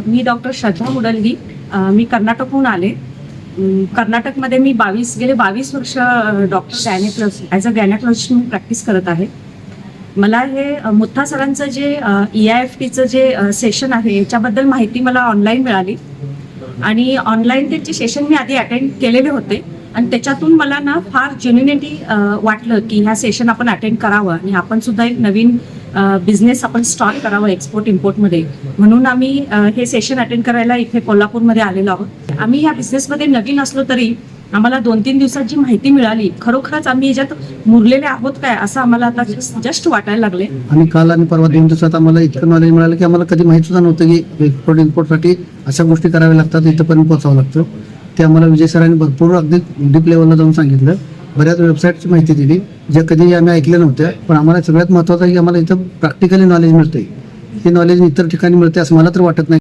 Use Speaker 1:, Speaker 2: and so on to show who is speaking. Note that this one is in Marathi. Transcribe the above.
Speaker 1: मी डॉक्टर श्रद्धा मुडलगी. मी कर्नाटकहून आले. कर्नाटकमध्ये मी गेले 22 वर्ष doctor gynaecologist as a gynaecologist म्हणून प्रॅक्टिस करत आहे. मला हे मुथा सरांचं जे EIFTचं जे सेशन आहे याच्याबद्दल माहिती मला ऑनलाईन मिळाली आणि ऑनलाईन त्याचे सेशन मी आधी अटेंड केलेले होते आणि त्याच्यातून मला ना फार जेन्युइनिटी वाटलं की ह्या सेशन आपण अटेंड करावं आणि आपण सुद्धा एक नवीन बिझनेस आपण स्टार्ट करावं एक्सपोर्ट इम्पोर्टमध्ये. म्हणून आम्ही हे सेशन अटेंड करायला इथे कोल्हापूरमध्ये आलेलो आहोत. आम्ही ह्या बिझनेसमध्ये नवीन असलो तरी आम्हाला 2-3 दिवसात जी माहिती मिळाली खरोखरच आम्ही याच्यात मुरलेले आहोत काय असं आम्हाला आता जस्ट वाटायला लागले.
Speaker 2: आणि काल आणि परवा 2 दिवसात आम्हाला इतकं नॉलेज मिळालं की आम्हाला कधी माहित सुद्धा नव्हतं की एक्सपोर्ट इम्पोर्टसाठी अशा गोष्टी कराव्या लागतात, इथंपर्यंत पोहोचावं लागतं. ते आम्हाला विजय सरांनी भरपूर अगदी डीप लेवलला जाऊन सांगितलं. बऱ्याच वेबसाईटची माहिती दिली ज्या कधी आम्ही ऐकल्या नव्हत्या. पण आम्हाला सगळ्यात महत्त्वाचं आहे की आम्हाला इथं प्रॅक्टिकली नॉलेज मिळतंय. हे नॉलेज इतर ठिकाणी मिळते असं मला तर वाटत नाही.